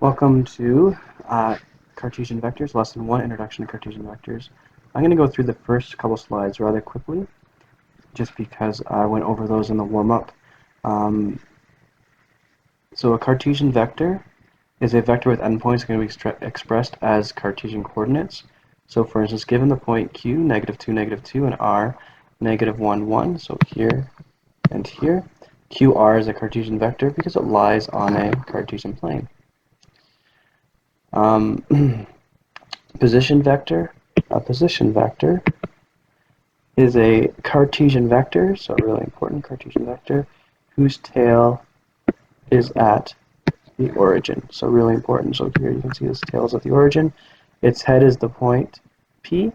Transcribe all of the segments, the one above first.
Welcome to Cartesian Vectors, Lesson 1, Introduction to Cartesian Vectors. I'm going to go through the first couple slides rather quickly, just because I went over those in the warm-up. So a Cartesian vector is a vector with endpoints going to be expressed as Cartesian coordinates. So for instance, given the point Q, -2, -2, and R, -1, 1, so here and here, QR is a Cartesian vector because it lies on a Cartesian plane. Position vector. A position vector is a Cartesian vector, so a really important Cartesian vector, whose tail is at the origin. So really important. So here you can see this tail is at the origin. Its head is the point P.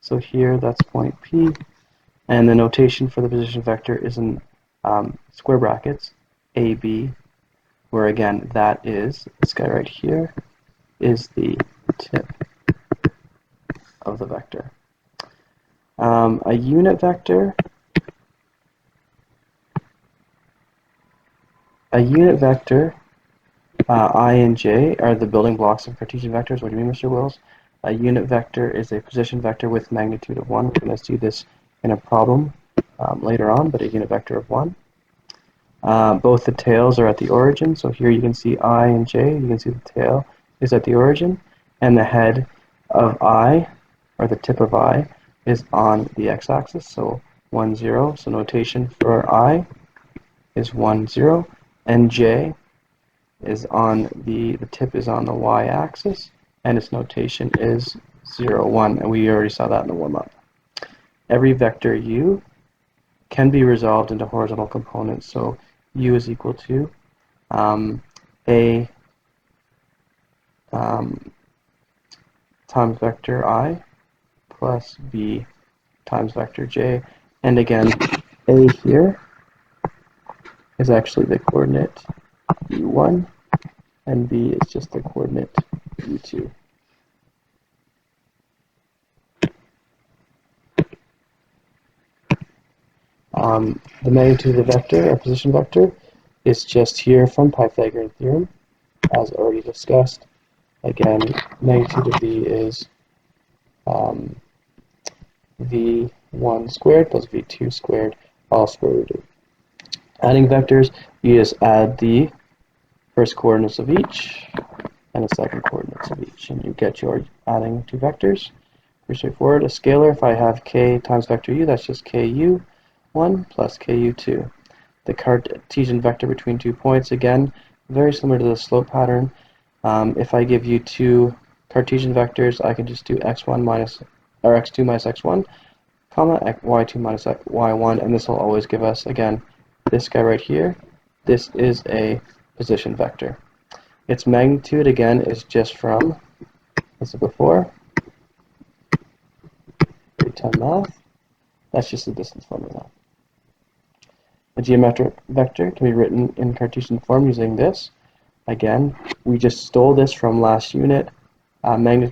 So here that's point P. And the notation for the position vector is in square brackets, AB, where again that is, this guy right here, is the tip of the vector. A unit vector. A unit vector, I and J, are the building blocks of Cartesian vectors. What do you mean, Mr. Wills? A unit vector is a position vector with magnitude of 1. We're going to see this in a problem later on, but a unit vector of 1. Both the tails are at the origin, so here you can see I and J. You can see the tail is at the origin, and the head of I, or the tip of I, is on the x-axis, so 1, 0. So notation for I is 1, 0, and J is on the tip is on the y-axis, and its notation is 0, 1, and we already saw that in the warm-up. Every vector U can be resolved into horizontal components, so U is equal to A times vector I plus B times vector J, and again A here is actually the coordinate U1 and B is just the coordinate U2. The magnitude of the vector, or position vector, is just here from Pythagorean theorem, as already discussed. Again, magnitude of V is V1 squared plus V2 squared, all square rooted. Adding vectors, you just add the first coordinates of each and the second coordinates of each, and you get your adding two vectors. Pretty straightforward. A scalar, if I have k times vector u, that's just ku1 plus ku2. The Cartesian vector between 2 points, again, very similar to the slope pattern. If I give you two Cartesian vectors, I can just do x1 minus, or x2 minus x1, comma, y2 minus y1, and this will always give us, again, this guy right here. This is a position vector. Its magnitude, again, is just from, as before, grade 10 math. That's just the distance formula. A geometric vector can be written in Cartesian form using this. Again, we just stole this from last unit.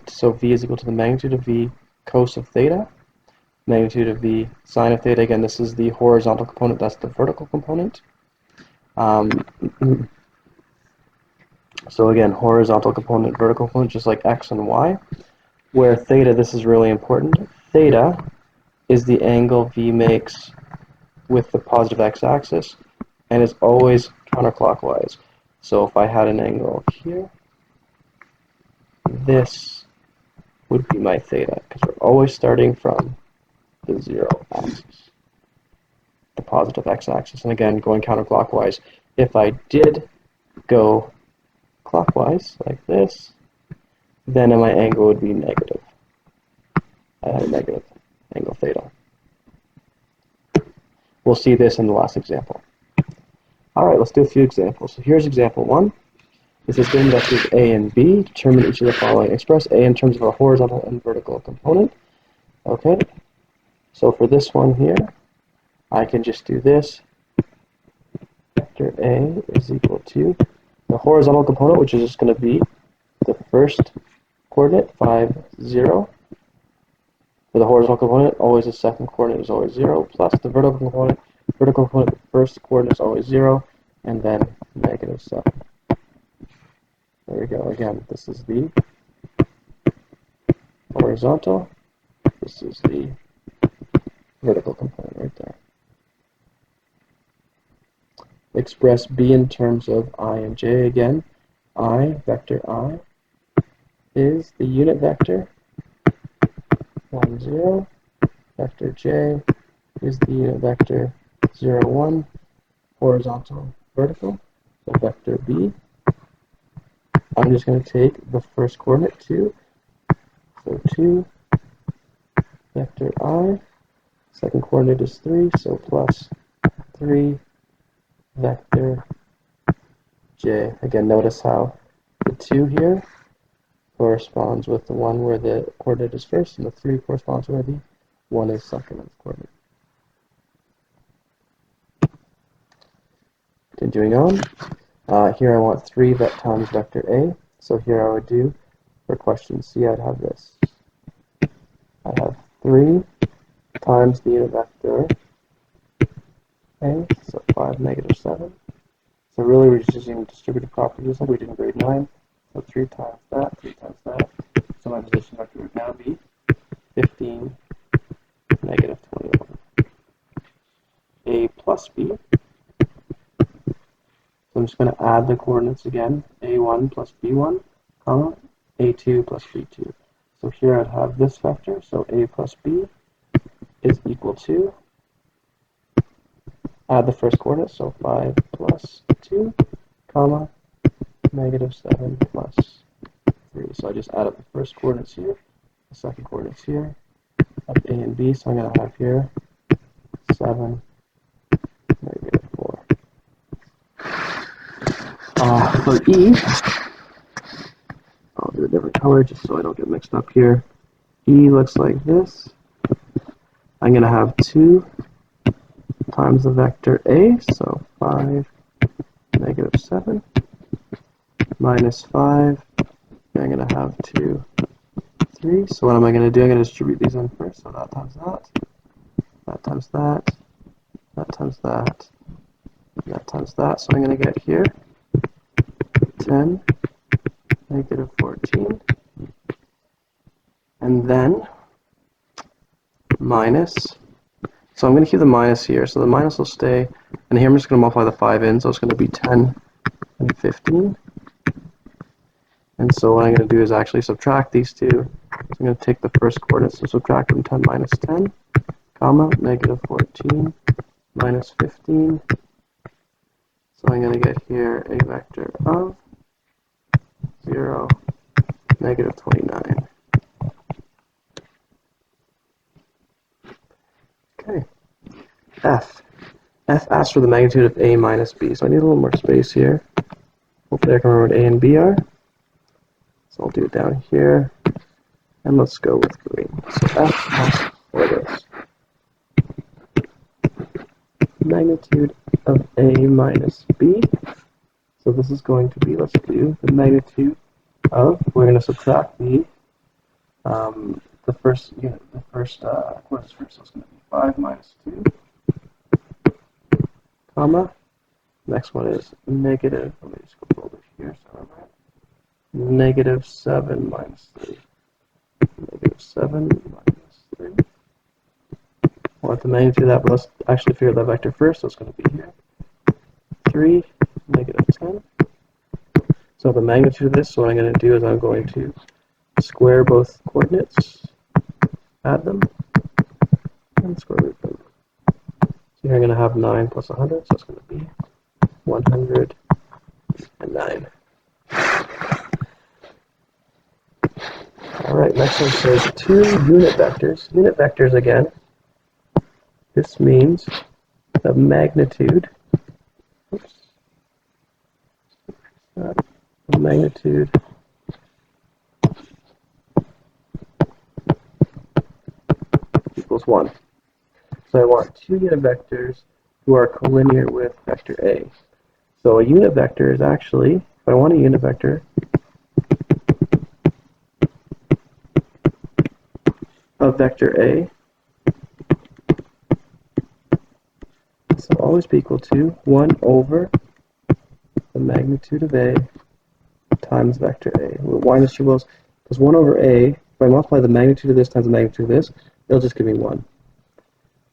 So V is equal to the magnitude of V cos of theta, magnitude of V sine of theta. Again, this is the horizontal component, that's the vertical component. So again, horizontal component, vertical component, just like x and y, where theta, this is really important, theta is the angle V makes with the positive x-axis, and is always counterclockwise. So if I had an angle here, this would be my theta, because we're always starting from the 0 axis, the positive x-axis, and again, going counterclockwise. If I did go clockwise, like this, then my angle would be negative. I had a negative angle theta. We'll see this in the last example. Alright, let's do a few examples. So here's example 1. It says given vectors A and B, determine each of the following. Express A in terms of a horizontal and vertical component. Okay, so for this one here, I can just do this. Vector A is equal to the horizontal component, which is just going to be the first coordinate, 5, 0. For the horizontal component, always the second coordinate is always 0, plus the vertical component, the first coordinate is always 0, and then -7. There we go. Again, this is the horizontal. This is the vertical component right there. Express B in terms of I and j again. I, vector I, is the unit vector, 1, 0. Vector j is the unit vector, 0, 1, horizontal, vertical. So vector B, I'm just going to take the first coordinate, 2. So 2, vector I, second coordinate is 3, so plus 3, vector j. Again, notice how the 2 here corresponds with the 1 where the coordinate is first, and the 3 corresponds where the 1 is second of the coordinate. Continuing on, here I want 3 times vector A, so here I would do, for question C, I'd have this. I have 3 times the unit vector A, so 5, negative 7. So really we're just using distributive properties like we did in grade 9. So 3 times that, 3 times that. So my position vector would now be 15, negative 21. A plus B. So I'm just going to add the coordinates again. A1 plus B1, comma, A2 plus B2. So here I'd have this vector, so A plus B is equal to, add the first coordinate, so 5 plus 2, comma, negative 7 plus 3. So I just add up the first coordinates here, the second coordinates here, of A and B, so I'm going to have here 7, negative 4. For E, I'll do a different color just so I don't get mixed up here. E looks like this. I'm going to have 2 times the vector A, so 5, negative 7, minus 5, and I'm going to have 2, 3. So what am I going to do? I'm going to distribute these in first, so that times that, that times that, that times that, that times that. So I'm going to get here 10, negative 14, and then minus, so I'm going to keep the minus here, so the minus will stay, and here I'm just going to multiply the 5 in, so it's going to be 10 and 15. And so what I'm going to do is actually subtract these two. So I'm going to take the first coordinates, so subtract from 10 minus 10, comma, negative 14, minus 15. So I'm going to get here a vector of 0, negative 29. Okay. F. F asks for the magnitude of A minus B. So I need a little more space here. Hopefully I can remember what A and B are. So I'll do it down here. And let's go with green. So F asks for this. Magnitude of A minus B. So this is going to be, let's do the magnitude of, we're going to subtract the first unit, the first coordinates first. So it's going to be 5 minus 2, comma. Next one is negative, let me just go over here, so I'm right. Negative 7 minus 3. Negative 7 minus 3. We'll have the magnitude of that, but let's actually figure that vector first. So it's going to be here. 3, negative 10. So the magnitude of this, so what I'm going to do is I'm going to square both coordinates, add them, and square root them. So here I'm going to have 9 plus 100, so it's going to be 109. Alright, next one says 2 unit vectors. Unit vectors again. This means the magnitude, the magnitude equals 1. So I want 2 unit vectors who are collinear with vector A. So a unit vector is actually, if I want a unit vector of vector A, this will always be equal to 1 over the magnitude of A times vector A. Why, Mr. Wills? Because 1 over A, if I multiply the magnitude of this times the magnitude of this, it'll just give me 1.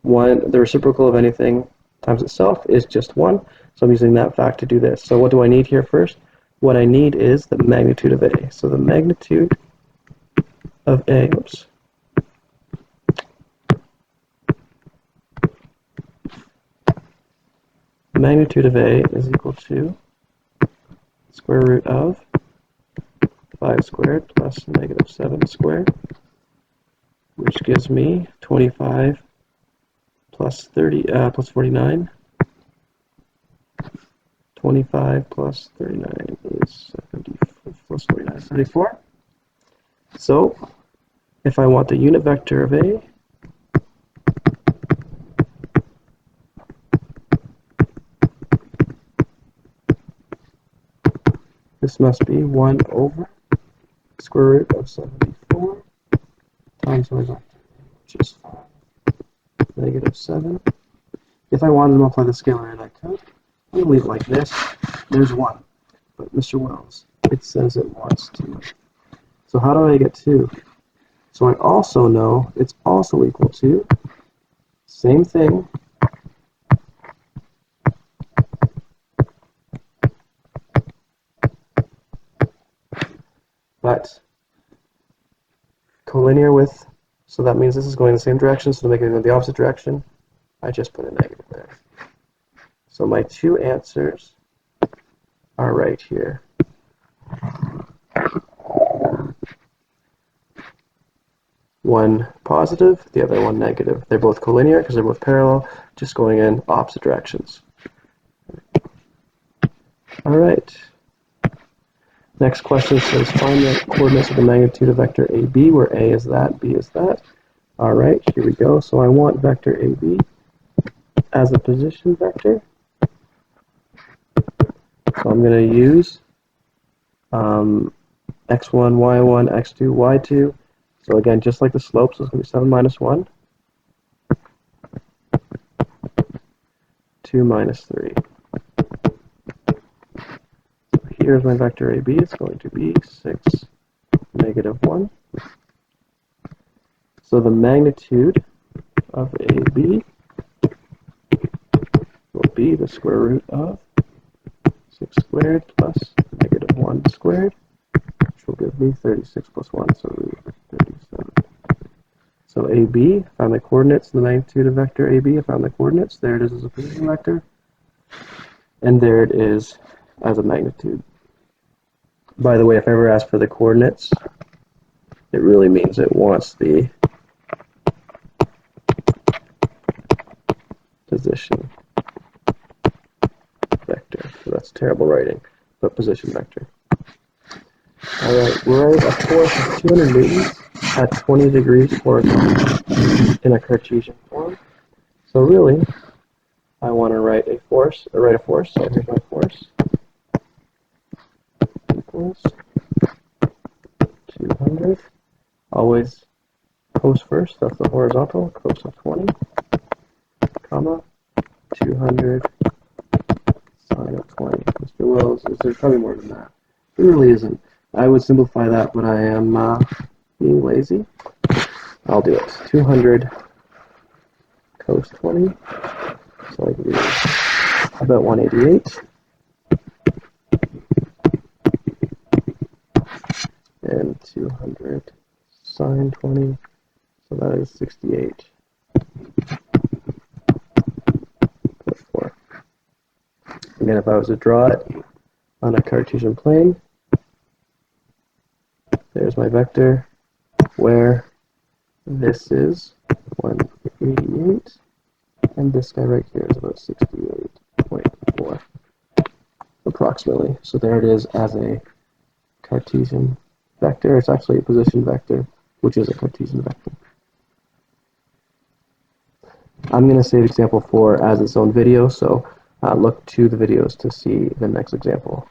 The reciprocal of anything times itself is just 1, so I'm using that fact to do this. So what do I need here first? What I need is the magnitude of A. So the magnitude of A, oops, the magnitude of A is equal to square root of 5 squared plus negative 7 squared, which gives me 25 plus 49. 25 plus 39 is 70, plus 49 is 34. So if I want the unit vector of A, this must be 1 over square root of 74 times my vector, which is 5, negative 7. If I wanted to multiply the scalar array, I could. I'm going to leave it like this. There's 1. But Mr. Wells, it says it wants 2. So how do I get 2? So I also know it's also equal to, same thing, but collinear with, so that means this is going in the same direction, so to make it go in the opposite direction, I just put a negative there. So my two answers are right here. One positive, the other one negative. They're both collinear because they're both parallel, just going in opposite directions. All right. Next question says find the coordinates of the magnitude of vector AB, where A is that, B is that. All right, here we go. So I want vector AB as a position vector. So I'm going to use x1, y1, x2, y2. So again, just like the slope, so it's going to be 7 minus 1, 2 minus 3. So here's my vector AB. It's going to be 6, negative 1. So the magnitude of AB will be the square root of 6 squared plus negative 1 squared, which will give me 36 plus 1, so root 37. So AB, I found the coordinates, the magnitude of vector AB, I found the coordinates. There it is as a position vector. And there it is as a magnitude. By the way, if I ever ask for the coordinates, it really means it wants the position vector. So that's terrible writing, but position vector. All right, we're at a force of 200 newtons at 20 degrees horizontal in a Cartesian form. So really, I want to write a force, so here's my force, equals 200, always cos first, that's the horizontal, cos of 20, comma, 200 sine of 20. Mr. Wells, is there probably more than that? There really isn't. I would simplify that, but I am being lazy. I'll do it. 200 cos 20, so I can do about 188. And 200 sine 20, so that is 68.4. Again, if I was to draw it on a Cartesian plane, there's my vector, where this is 188, and this guy right here is about 68.4, approximately. So there it is as a Cartesian vector. It's actually a position vector, which is a Cartesian vector. I'm going to save example 4 as its own video, so look to the videos to see the next example.